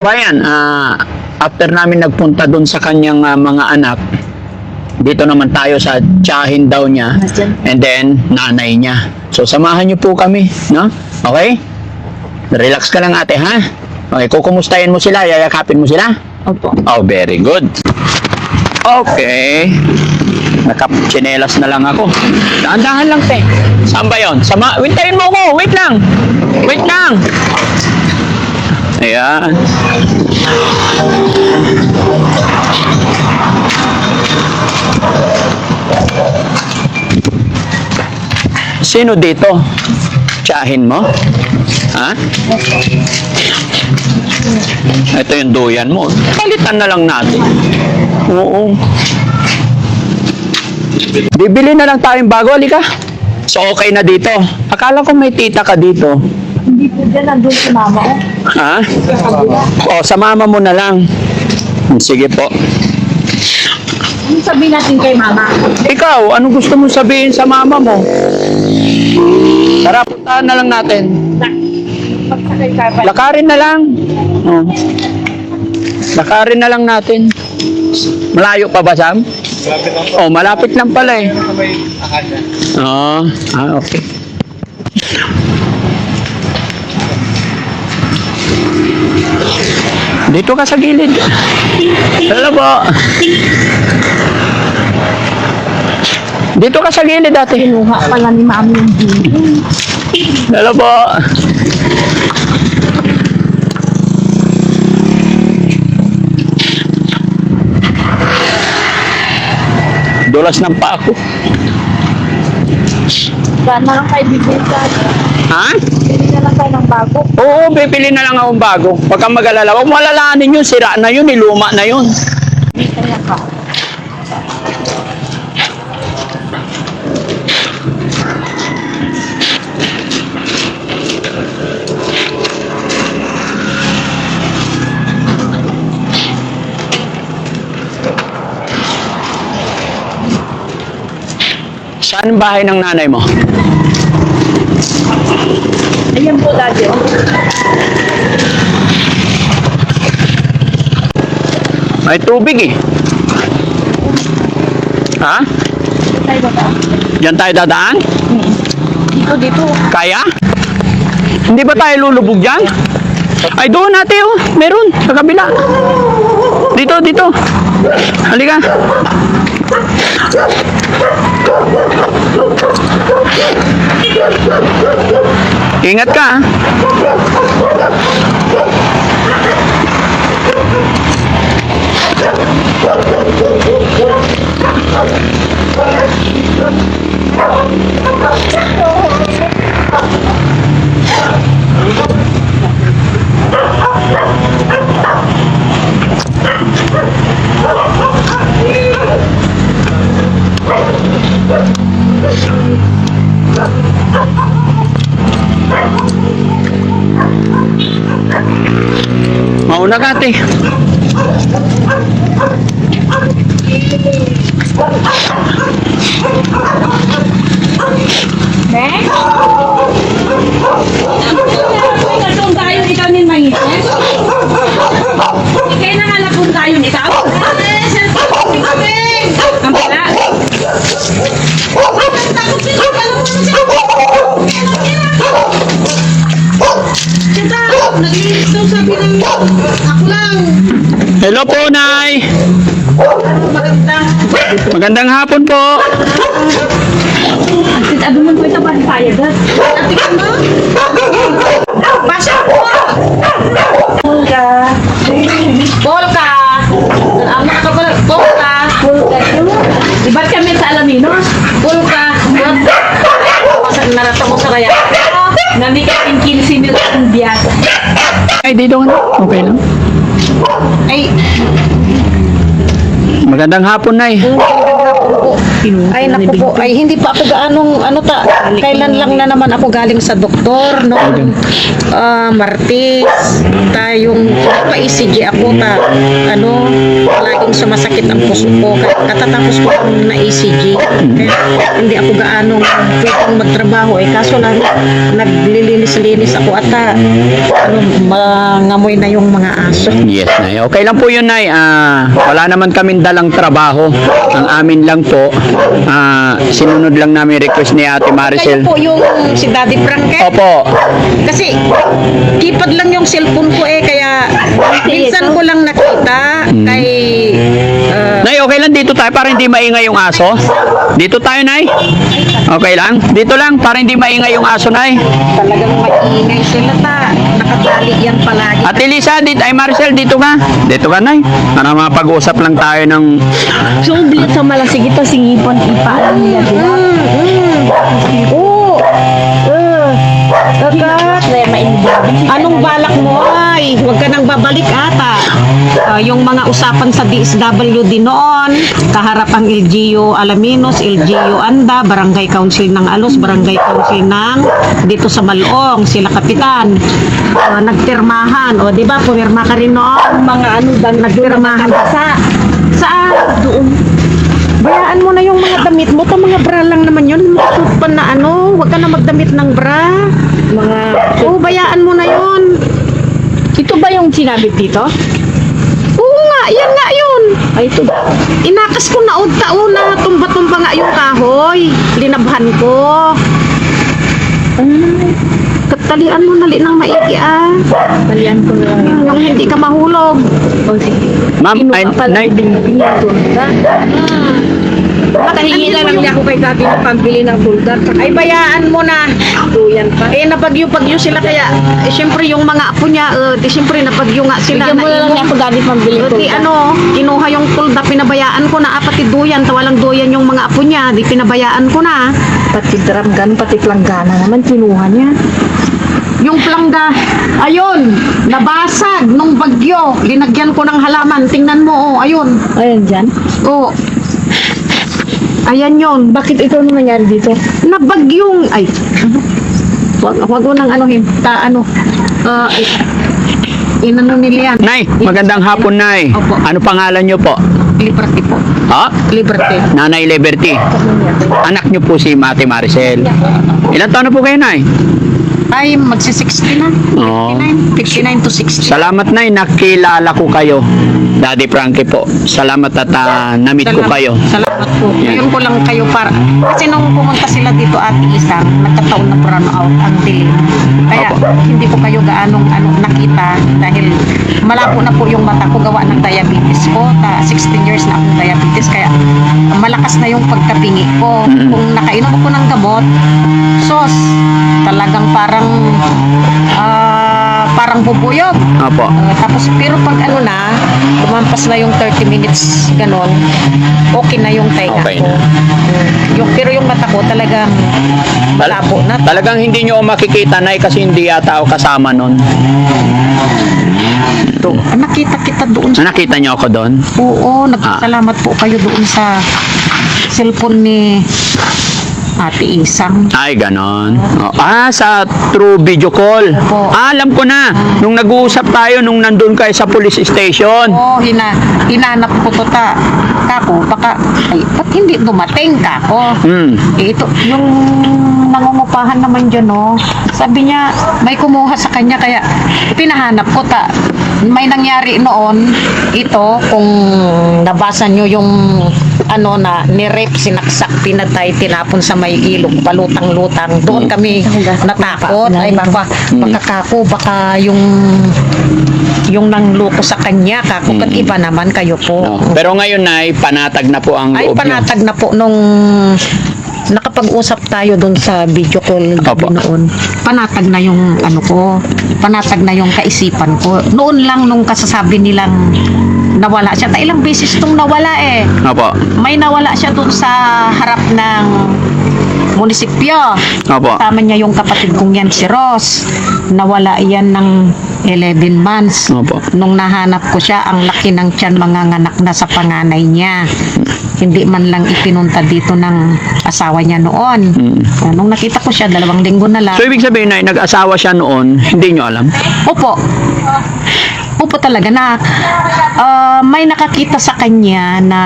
Bayan, after namin nagpunta doon sa kanyang mga anak, dito naman tayo sa tiyahin daw niya, and then nanay niya. So samahan niyo po kami, no? Okay? Relax ka lang ate, ha? Okay, kukumustahin mo sila, yayakapin mo sila? Opo. Oh, very good. Okay. Nakachinelas na lang ako. Dahan-dahan lang, te. Saan ba yun? Wintayin mo ako. Wait lang. Wait lang. Ayan. Sino dito? Tiyahin mo? Ha? Ito yung duyan mo. Palitan na lang natin. Oo. Bibili na lang tayong bago. Halika. So, okay na dito. Akala ko may tita ka dito. Hindi po dyan, nandun si mama ko. Ha? O, sa mama mo na lang. Sige po. Anong sabihin natin kay mama? Ikaw, ano gusto mong sabihin sa mama mo? Tara, puntahan na lang natin. Pagsakay ka ba? Lakarin na lang. Oh. Lakarin na lang natin. Malayo pa ba, Sam? Malapit lang po. Oh, malapit lang pala eh. Sa may akada. Oh, okay. Dito ka sa gilid. Hello po. Dito ka sa gilid dati. Kinuha pala ni mami yung video. Hello po. Dulas ng pa ako. Saan na lang kayo bibili ka? Ha? Bili na lang tayo ng bago. Oo, bibili na lang akong bago. Pagka mag-alala, huwag mo alalahanin yun. Sira na yun, luma na yun. Kaya ka. Saan ang bahay ng nanay mo? Ayan po, daddy. May tubig eh. Ha? Tayo ba ba? Diyan tayo dadaan? Dito. Kaya? Hindi ba tayo lulubog dyan? Ay, doon natin oh. Meron, sa kabila. Dito. Halika. Ingat ka. Mauna ka, ate. Ne? Nagkong tayo ikaw nin mangipin? Ikay na nga nagkong tayo ikaw? Ang pala? Nag-iisaw sabi ng ako lang. Hello po, Nay. Magandang hapon po. Sabi mo po ito pa ni Payagat. Tingnan mo. Pasya po. Polka. Polka. Ang mga kapal. Polka. Polka. Di ba't kami sa Alaminos? Polka. Narata mo sa kaya. Nandi ka 15 mil ang biyak. Ay, dito ka. Okay lang. Ay. Magandang hapon, Nay. Ay naku po, ay hindi pa ako gaanong kailan lang na naman ako galing sa doktor noong Martes tayong pa-ECG ako palaging talagang sumasakit ang puso ko. Katatapos ko lang na ECG. Kaya hindi ako gaano pwedeng magtrabaho eh. Kaso lang, naglilinis-linis ako at mangamoy na yung mga aso. Yes, Nay. Okay lang po yun, Nay. Wala naman kaming dalang trabaho. Ang amin lang po, sinunod lang namin request ni Ate Kayo Maricel. po yung si Daddy Frank eh. Opo. Kasi keypad lang yung cellphone ko eh. Kaya minsan ko lang nakita kay Nay, okay lang dito tayo para hindi maingay yung aso? Dito tayo, Nay. Okay lang? Dito lang para hindi maingay yung aso, Nay. talagang maingay sila ta. Nakatali yan palagi. Ate Lisa, dito, ay Maricel, dito ka. Dito ka, Nay. Para mapag-usap lang tayo ng... So, ulit sa malasig ito, singipon, ipaalam niya. Oo. Anong balak mo ay? Huwag ka nang babalik ata. Yung mga usapan sa DSWD noon, kaharap ang LGU Alaminos, LGU Anda, Barangay Council ng Alos, Barangay Council ng dito sa Malong, sila kapitan. Nagpirmahan. O, di ba? Pumirma ka rin noon. Mga ano, Nagpirmahan ka sa doon. Bayaan mo na yung mga damit mo. Ito mga bra lang naman yun. Suit pa na ano. Huwag ka na magdamit ng bra. mga... Oo, bayaan mo na yun. Ito ba yung sinabi dito? Oo nga, yan nga yun. Ay, ito. Inakas ko na una, tumba-tumba nga yung kahoy. Linabhan ko. Katalian mo nali ng maigi ah. Balian ko lang. Yung hindi ka mahulog. O, sige. Ma'am, Kinuha ay, pala Nay. binigyan doon ka. Nakahingi na lang niya ako kay Gabi ng pambili ng bulgar. Ay, bayaan mo na. Duyan pa. Eh, nabagyo-bagyo sila kaya, syempre yung mga apo niya, syempre nabagyo nga sila. Bigyan mo na lang niya ako Gabi pambili ng Di bulgar. ano, kinuha yung tulda, pinabayaan ko na, pati duyan, tawalang duyan yung mga apo niya, di pinabayaan ko na. Pati dramgan, pati planggana naman kinuha niya. Yung plangga, ayun, nabasag nung bagyo, linagyan ko ng halaman, tingnan mo, oh, ayun, Ayan dyan. oh. Ayan yun, Bakit ito ano nangyari dito? nabagyong, ay, wag mo nang anuhin, inano nila yan. Nay, magandang hapon, Nay. Opo. Ano pangalan niyo po? Liberty po, Ha? Liberty. Nanay Liberty. Anak niyo po si Ate Maricel. Ilan taon na po kayo, Nay? Ay, magsi-60 na. Oo. 59 to 60. Salamat, Nay. Nakilala ko kayo. Daddy Frankie po. Salamat at na-meet ko kayo. Salamat po. Yan. Ngayon ko lang kayo para, kasi nung pumunta sila dito Ate Isang, nagkataon na brown out ang dilim. Kaya Opo. hindi ko kayo gaanong nakita dahil malabo na po yung mata ko gawa ng diabetes ko. 16 years na akong diabetes kaya malakas na yung pagkapingi ko. Mm-mm. Kung nakainom ako ng gamot, sos, talagang parang bubuyog. Opo. Tapos pero pag ano na, lumampas na yung 30 minutes ganon, okay na yung tenga Okay ko. na. Pero yung mata ko talagang malabo na. Talagang hindi niyo ako makikita, Nay, kasi hindi yata ako kasama nun. Nakita kita doon. Nakita niyo ako doon? Oo, nagpasalamat po kayo doon sa cellphone ni Ate Isang. Ay, ganon. Sa true video call. Opo. Alam ko na. Nung nag-uusap tayo, nung nandun kayo sa police station. Oo, hinanap ko to ta. Kako, baka, ay, ba't hindi dumating kako? Ito, yung nangungupahan naman dyan, no? Sabi niya, may kumuha sa kanya, kaya pinahanap ko ta. May nangyari noon, ito, kung nabasa nyo yung ano na ni-rape, sinaksak, pinatay, tinapon sa may ilog, palutang-lutang. Doon kami natakot. Ay, baka kako, baka yung nangloko sa kanya, kako, kat iba naman kayo po. No. Pero ngayon, Nay, panatag na po ang Ay, loob niyo. panatag na po nung nakapag-usap tayo doon sa video call Opo. noon. Panatag na yung ano ko, panatag na yung kaisipan ko. Noon lang nung kasasabi nilang nawala siya. Ilang beses tong nawala eh. Opo. May nawala siya doon sa harap ng munisipyo. Opo. Kasama niya yung kapatid kong yan, si Ross. Nawala yan ng 11 months. Opo. Nung nahanap ko siya, ang laki ng tiyan, mga nganak na sa panganay niya. hindi man lang ipinunta dito ng asawa niya noon. Nung nakita ko siya, 2 linggo na lang. So, ibig sabihin na nag-asawa siya noon, hindi nyo alam? Opo. Opo talaga na may nakakita sa kanya na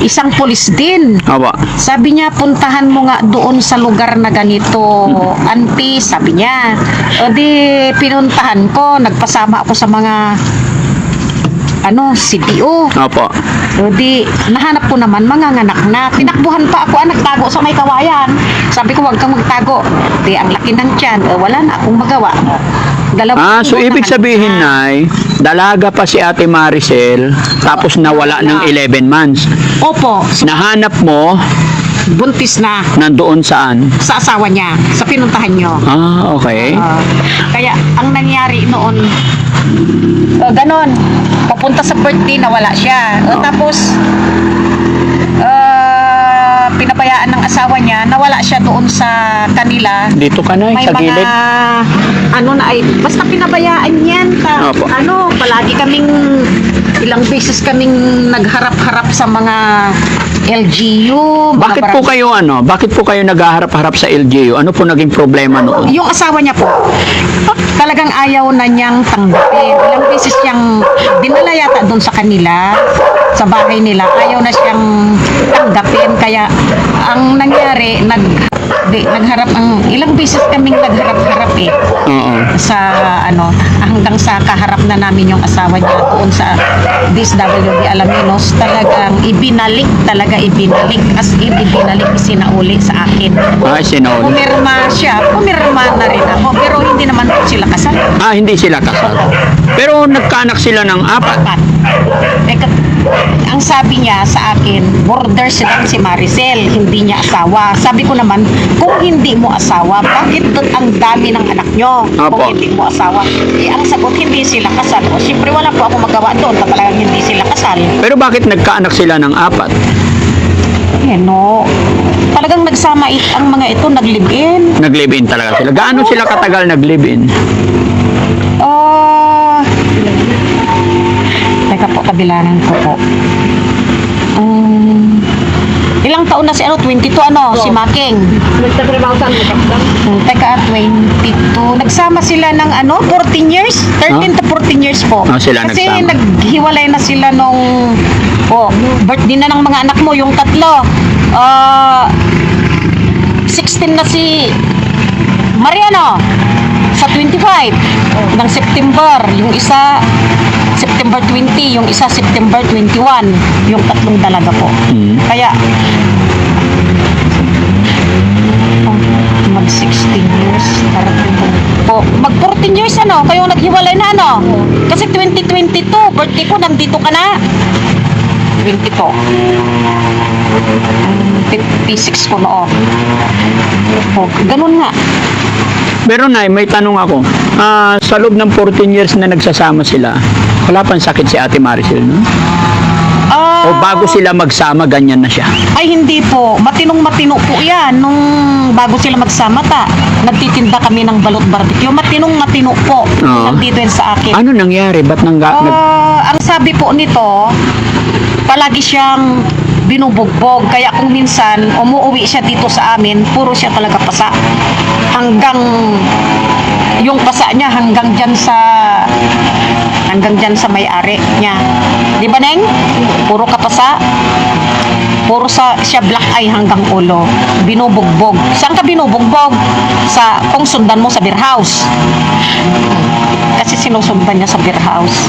isang pulis din. Awa. Sabi niya, puntahan mo nga doon sa lugar na ganito, auntie, sabi niya. O di, pinuntahan ko, nagpasama ako sa mga CPO. Opo. O di, nahanap ko naman, mga nganak na. Tinakbuhan pa ako, nagtago sa may kawayan. Sabi ko, huwag kang magtago. Di, ang laki ng tiyan. Wala na akong magawa. So ibig sabihin, Nay, dalaga pa si Ate Maricel, tapos nawala ng 11 months. Opo, Nahanap mo, buntis na nandoon saan? sa asawa niya, sa pinuntahan niyo. Okay. Kaya, ang nangyari noon, ganon, papunta sa birthday, nawala siya. Tapos, pinabayaan ng asawa niya, nawala siya doon sa kanila. Dito ka, Nay, May sa mga, gilid. basta pinabayaan yan. Opo. Palagi ilang beses kaming nagharap-harap sa mga LGU. mga Bakit po kayo naghaharap-harap sa LGU? Ano po naging problema noon? Yung asawa niya po, talagang ayaw na niyang tanggapin. Ilang beses niyang dinala yata doon sa kanila, sa bahay nila. Ayaw na siyang tanggapin. Kaya, ang nangyari, nagharap ilang beses kaming nagharap-harap Oo. sa hanggang sa kaharap na namin yung asawa niya doon sa DSWD Alaminos. Talagang ibinalik as in ibinalik, isinauli sa akin. Sinauli. Pumirma na rin ako, pero hindi naman po sila kasal. Hindi sila kasal. Pero nagkaanak sila ng 4. Ang sabi niya sa akin, border silang si Maricel, hindi niya asawa. Sabi ko naman, kung hindi mo asawa, bakit ang dami ng anak nyo? Opo. Kung hindi mo asawa, ang sagot, hindi sila kasal. O siyempre wala po ako magawa doon, talagang hindi sila kasal. Pero bakit nagkaanak sila ng 4? Talagang nagsama ang mga ito, nag-live-in. Nag-live-in talaga sila. Gaano sila katagal nag-live-in? Teka po, kabilangan ko po. Ilang taon na si 22 si Making. Nagtatrabaho saan mo, Kapitang? Teka, 22. Nagsama sila ng 14 years? 13 to 14 years po. Sila Kasi nagsama. naghiwalay na sila nung birthday na ng mga anak mo, yung tatlo. 16 na si Mariano sa 25 ng September. Yung isa September 20, yung isa September 21, yung tatlong dalaga po. Kaya mag 16 years mag 14 years kayo naghiwalay na kasi 2022 birthday ko, nandito ka na 22 56 ko noon. Ganun nga. Pero Nay, may tanong ako. Sa loob ng 14 years na nagsasama sila, wala pang sakit si Ate Maricel, no? O bago sila magsama, ganyan na siya? Ay, hindi po. Matinong-matino po yan. Nung bago sila magsama, nagtitinda kami ng balot barbecue. Matinong-matino po. Nandito yan sa akin. Ano nangyari? Ba't Ang sabi po nito, palagi siyang binubugbog. Kaya kung minsan umuwi siya dito sa amin, puro siya talaga pasa. Hanggang yung pasa niya hanggang dyan sa may-ari niya. Di ba, Neng? Puro kapasa. Puro siya black eye hanggang ulo. Binubugbog. Saan ka binubugbog? Kung sundan mo sa beer house. Kasi sinusundan niya sa beer house.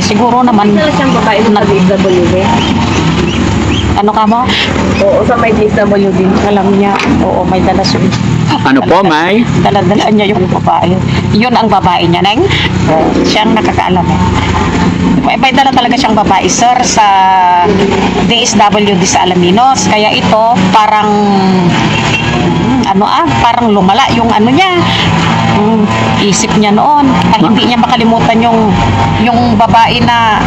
Siguro naman Siyang babae mo sa DSWD? ano ka mo? Oo, sa may DSWD. Alam niya, oo, may dala siya. Ano po, May? Dala-dala niya yung babae. Yun ang babae niya, Neng. Siyang nakakaalam May dala talaga siyang babae, sir, sa DSWD sa Alaminos. Kaya ito, parang parang lumala yung niya. Isip niya noon. Hindi niya makalimutan yung babae na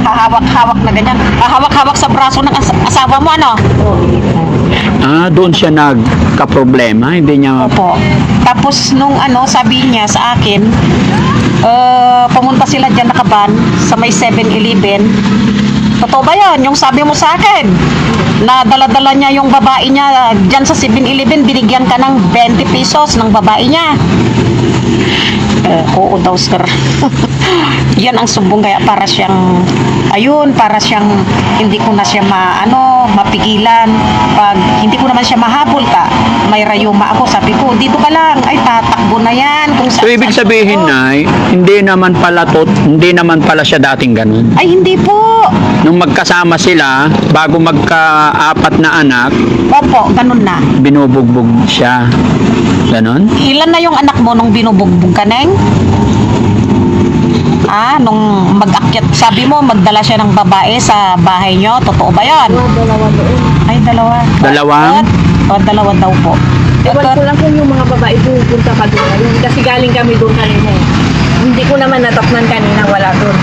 hahawak-hawak na ganyan. Hahawak-hawak sa braso ng asawa mo, Doon siya nagka-problema, hindi niya... Opo. Tapos nung sabi niya sa akin, pumunta sila dyan nakaban sa may 7-Eleven. Totoo ba yan? Yung sabi mo sa akin, na dala-dala niya yung babae niya dyan sa 7-Eleven, binigyan ka ng 20 pesos ng babae niya. Oo daw, sir. Yan ang sumbong, kaya para siyang, ayun, para siyang hindi ko na siya mapigilan. Pag hindi ko naman siya mahabol ka, may rayuma ako, sabi ko, dito ka lang, ay tatakbo na yan. Kung So, ibig sabihin, Nay, hindi naman pala siya dating ganun. ay hindi po. Nung magkasama sila, bago magka-apat na anak, Opo, ganun na. binubugbog siya. Ganon? Ilan na yung anak mo nung binubugbog ka, Neng? Nung mag-akyat, sabi mo, magdala siya ng babae sa bahay nyo. Totoo ba yan? Dalawa doon. Ay, dalawa. Dalawang? Dalawa daw po. Ewan ko lang kung yung mga babae pupunta pa doon. Kasi galing kami doon kanina eh. Hindi ko naman natapnan kanina, wala doon.